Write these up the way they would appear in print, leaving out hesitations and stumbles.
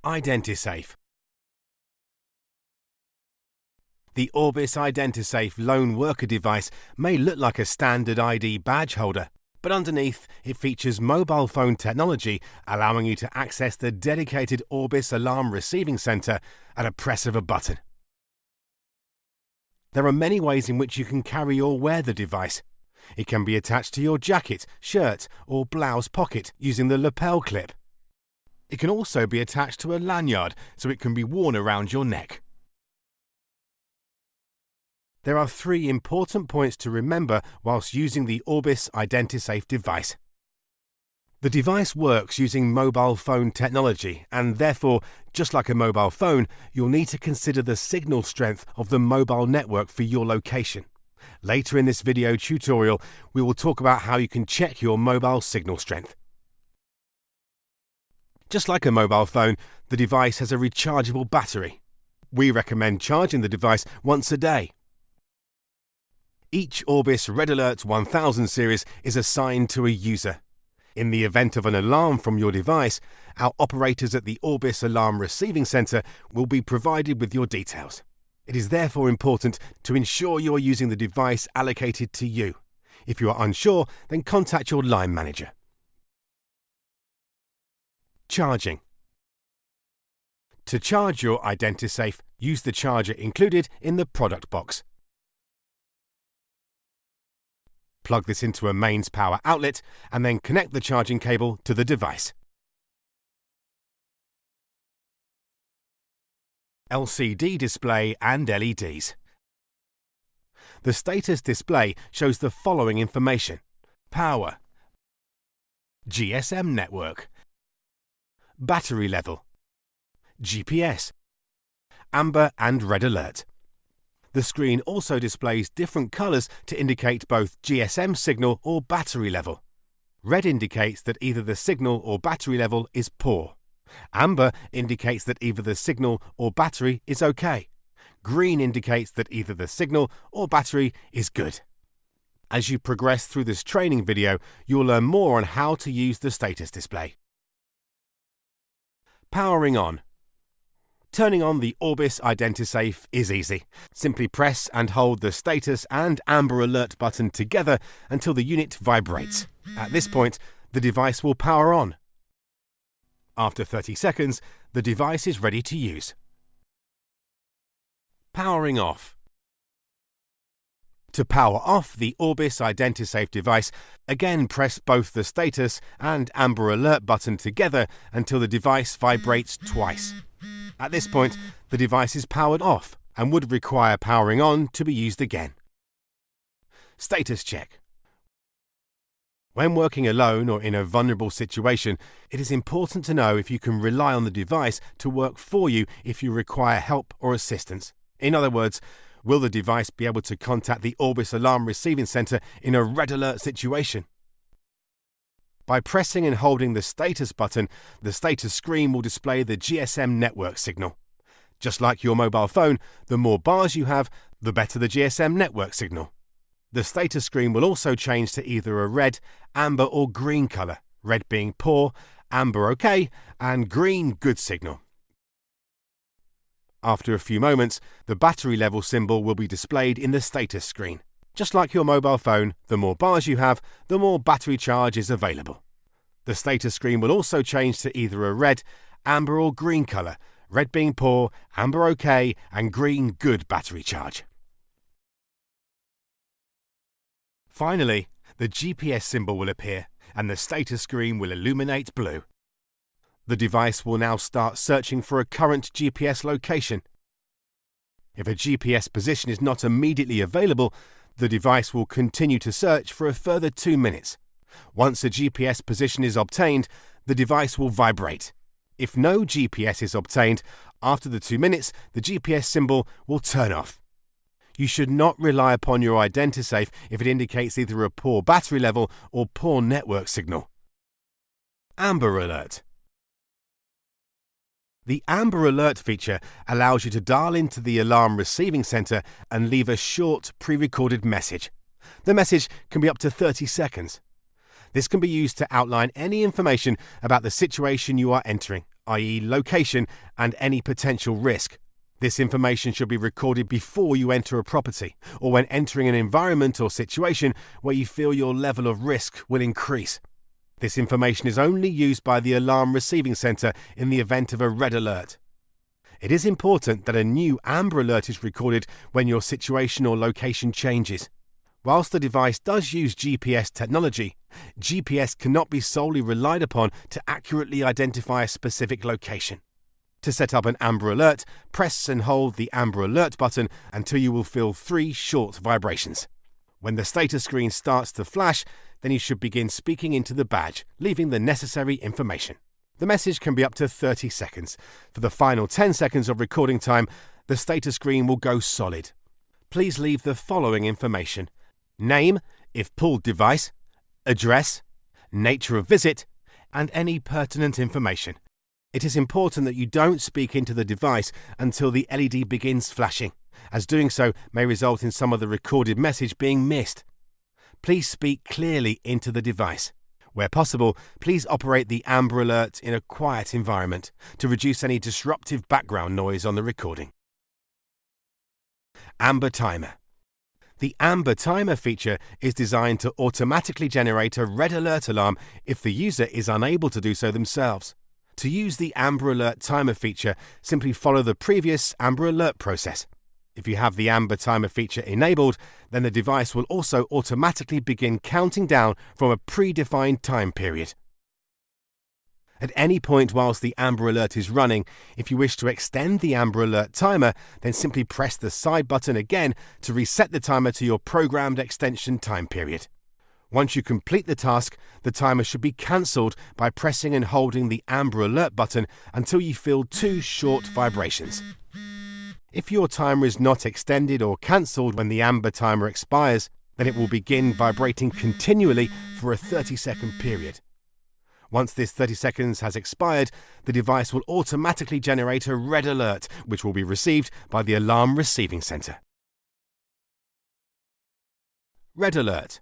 Identisafe. The Orbis Identisafe lone worker device may look like a standard ID badge holder, but underneath it features mobile phone technology allowing you to access the dedicated Orbis alarm receiving centre at a press of a button. There are many ways in which you can carry or wear the device. It can be attached to your jacket, shirt or blouse pocket using the lapel clip. It can also be attached to a lanyard so it can be worn around your neck. There are 3 important points to remember whilst using the Orbis Identisafe device. The device works using mobile phone technology and therefore, just like a mobile phone, you'll need to consider the signal strength of the mobile network for your location. Later in this video tutorial, we will talk about how you can check your mobile signal strength. Just like a mobile phone, the device has a rechargeable battery. We recommend charging the device once a day. Each Orbis Red Alert 1000 series is assigned to a user. In the event of an alarm from your device, our operators at the Orbis Alarm Receiving Centre will be provided with your details. It is therefore important to ensure you are using the device allocated to you. If you are unsure, then contact your line manager. Charging. To charge your Identisafe, use the charger included in the product box. Plug this into a mains power outlet and then connect the charging cable to the device. LCD display and LEDs. The status display shows the following information: power, GSM network, battery level, GPS, amber and red alert. The screen also displays different colours to indicate both GSM signal or battery level. Red indicates that either the signal or battery level is poor. Amber indicates that either the signal or battery is okay. Green indicates that either the signal or battery is good. As you progress through this training video, you'll learn more on how to use the status display. Powering on. Turning on the Orbis Identisafe is easy. Simply press and hold the status and amber alert button together until the unit vibrates. At this point, the device will power on. After 30 seconds, the device is ready to use. Powering off. To power off the Orbis Identisafe device, again press both the status and amber alert button together until the device vibrates twice. At this point, the device is powered off and would require powering on to be used again. Status check. When working alone or in a vulnerable situation, it is important to know if you can rely on the device to work for you if you require help or assistance. In other words, will the device be able to contact the Orbis Alarm Receiving Centre in a red alert situation? By pressing and holding the status button, the status screen will display the GSM network signal. Just like your mobile phone, the more bars you have, the better the GSM network signal. The status screen will also change to either a red, amber or green colour, red being poor, amber okay, and green good signal. After a few moments, the battery level symbol will be displayed in the status screen. Just like your mobile phone, the more bars you have, the more battery charge is available. The status screen will also change to either a red, amber or green colour, red being poor, amber okay, and green good battery charge. Finally, the GPS symbol will appear and the status screen will illuminate blue. The device will now start searching for a current GPS location. If a GPS position is not immediately available, the device will continue to search for a further 2 minutes. Once a GPS position is obtained, the device will vibrate. If no GPS is obtained, after the 2 minutes, the GPS symbol will turn off. You should not rely upon your Identisafe if it indicates either a poor battery level or poor network signal. Amber Alert. The Amber Alert feature allows you to dial into the Alarm Receiving Centre and leave a short pre-recorded message. The message can be up to 30 seconds. This can be used to outline any information about the situation you are entering, i.e. location and any potential risk. This information should be recorded before you enter a property or when entering an environment or situation where you feel your level of risk will increase. This information is only used by the alarm receiving centre in the event of a red alert. It is important that a new amber alert is recorded when your situation or location changes. Whilst the device does use GPS technology, GPS cannot be solely relied upon to accurately identify a specific location. To set up an amber alert, press and hold the amber alert button until you will feel 3 short vibrations. When the status screen starts to flash, then you should begin speaking into the badge, leaving the necessary information. The message can be up to 30 seconds. For the final 10 seconds of recording time, the status screen will go solid. Please leave the following information: name, if pulled device, address, nature of visit, and any pertinent information. It is important that you don't speak into the device until the LED begins flashing, as doing so may result in some of the recorded message being missed. Please speak clearly into the device. Where possible, please operate the amber alert in a quiet environment to reduce any disruptive background noise on the recording. Amber Timer. The Amber Timer feature is designed to automatically generate a red alert alarm if the user is unable to do so themselves. To use the Amber Alert Timer feature, simply follow the previous Amber Alert process. If you have the Amber Timer feature enabled, then the device will also automatically begin counting down from a predefined time period. At any point whilst the Amber Alert is running, if you wish to extend the Amber Alert timer, then simply press the side button again to reset the timer to your programmed extension time period. Once you complete the task, the timer should be cancelled by pressing and holding the Amber Alert button until you feel 2 short vibrations. If your timer is not extended or cancelled when the Amber timer expires, then it will begin vibrating continually for a 30-second period. Once this 30 seconds has expired, the device will automatically generate a red alert, which will be received by the alarm receiving centre. Red Alert.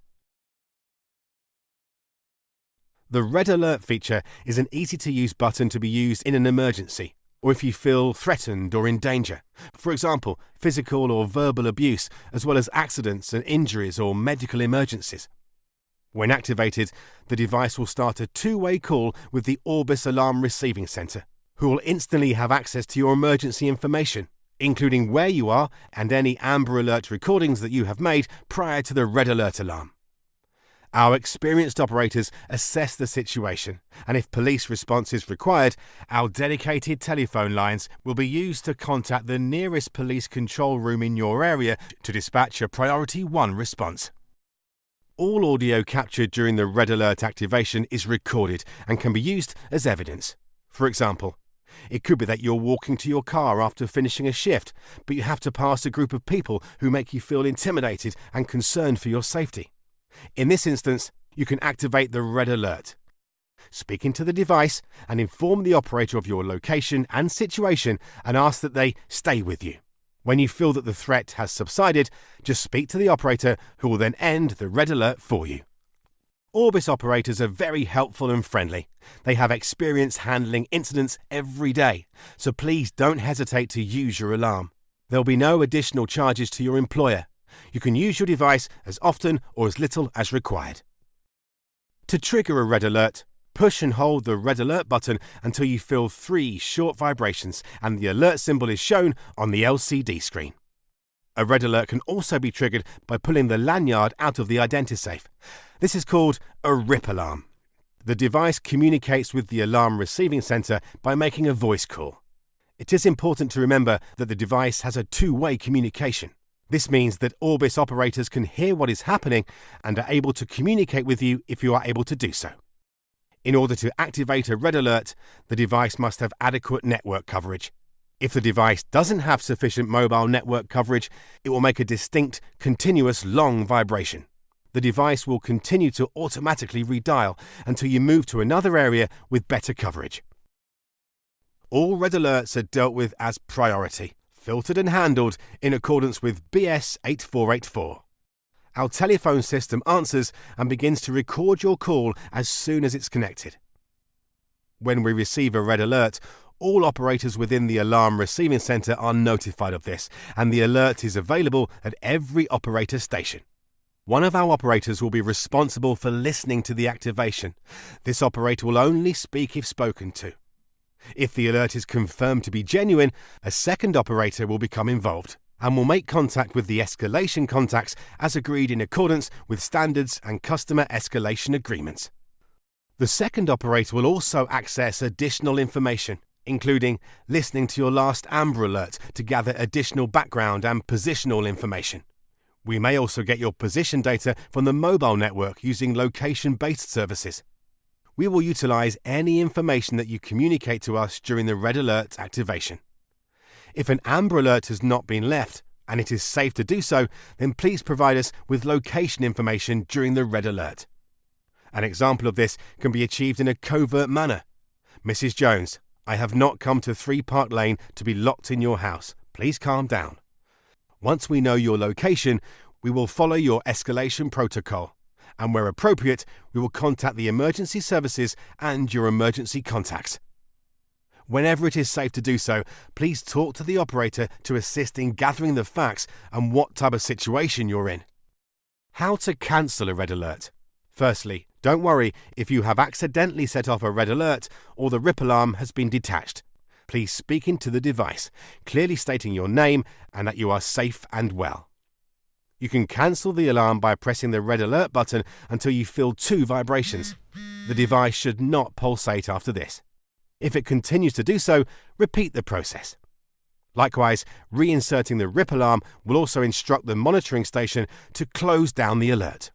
The Red Alert feature is an easy-to-use button to be used in an emergency, or if you feel threatened or in danger. For example, physical or verbal abuse, as well as accidents and injuries or medical emergencies. When activated, the device will start a 2-way call with the Orbis Alarm Receiving Centre, who will instantly have access to your emergency information, including where you are and any Amber Alert recordings that you have made prior to the Red Alert alarm. Our experienced operators assess the situation, and if police response is required, our dedicated telephone lines will be used to contact the nearest police control room in your area to dispatch a Priority 1 response. All audio captured during the Red Alert activation is recorded and can be used as evidence. For example, it could be that you're walking to your car after finishing a shift, but you have to pass a group of people who make you feel intimidated and concerned for your safety. In this instance, you can activate the Red Alert. Speak into the device and inform the operator of your location and situation and ask that they stay with you. When you feel that the threat has subsided, just speak to the operator who will then end the Red Alert for you. Orbis operators are very helpful and friendly. They have experience handling incidents every day, so please don't hesitate to use your alarm. There will be no additional charges to your employer. You can use your device as often or as little as required. To trigger a Red Alert, push and hold the Red Alert button until you feel 3 short vibrations and the alert symbol is shown on the LCD screen. A Red Alert can also be triggered by pulling the lanyard out of the Identisafe. This is called a RIP alarm. The device communicates with the alarm receiving centre by making a voice call. It is important to remember that the device has a 2-way communication. This means that Orbis operators can hear what is happening and are able to communicate with you if you are able to do so. In order to activate a Red Alert, the device must have adequate network coverage. If the device doesn't have sufficient mobile network coverage, it will make a distinct, continuous, long vibration. The device will continue to automatically redial until you move to another area with better coverage. All Red Alerts are dealt with as priority, filtered and handled in accordance with BS 8484. Our telephone system answers and begins to record your call as soon as it's connected. When we receive a red alert, all operators within the alarm receiving centre are notified of this, and the alert is available at every operator station. One of our operators will be responsible for listening to the activation. This operator will only speak if spoken to. If the alert is confirmed to be genuine, a second operator will become involved and will make contact with the escalation contacts as agreed in accordance with standards and customer escalation agreements. The second operator will also access additional information, including listening to your last Amber Alert to gather additional background and positional information. We may also get your position data from the mobile network using location-based services. We will utilize any information that you communicate to us during the red alert activation. If an Amber Alert has not been left, and it is safe to do so, then please provide us with location information during the red alert. An example of this can be achieved in a covert manner. Mrs. Jones, I have not come to 3 Park Lane to be locked in your house. Please calm down. Once we know your location, we will follow your escalation protocol, and where appropriate, we will contact the emergency services and your emergency contacts. Whenever it is safe to do so, please talk to the operator to assist in gathering the facts and what type of situation you're in. How to cancel a red alert. Firstly, don't worry if you have accidentally set off a red alert or the RIP alarm has been detached. Please speak into the device, clearly stating your name and that you are safe and well. You can cancel the alarm by pressing the red alert button until you feel 2 vibrations. The device should not pulsate after this. If it continues to do so, repeat the process. Likewise, reinserting the RIP alarm will also instruct the monitoring station to close down the alert.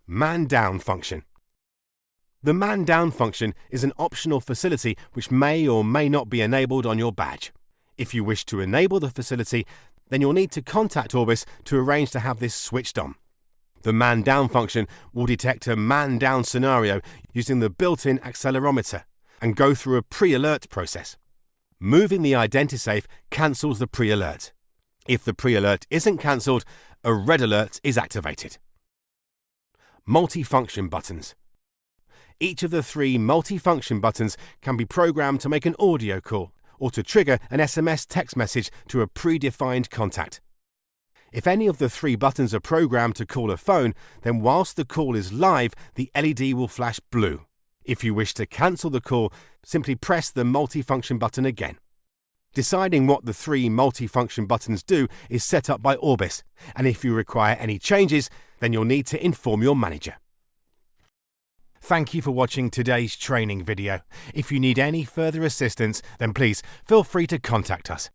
Man down function. The man down function is an optional facility which may or may not be enabled on your badge. If you wish to enable the facility, then you'll need to contact Orbis to arrange to have this switched on. The man down function will detect a man down scenario using the built-in accelerometer and go through a pre-alert process. Moving the Identisafe cancels the pre-alert. If the pre-alert isn't cancelled, a red alert is activated. Multi-function buttons. Each of the 3 multi-function buttons can be programmed to make an audio call or to trigger an SMS text message to a predefined contact. If any of the 3 buttons are programmed to call a phone, then whilst the call is live, the LED will flash blue. If you wish to cancel the call, simply press the multi-function button again. Deciding what the 3 multi-function buttons do is set up by Orbis, and if you require any changes, then you'll need to inform your manager. Thank you for watching today's training video. If you need any further assistance, then please feel free to contact us.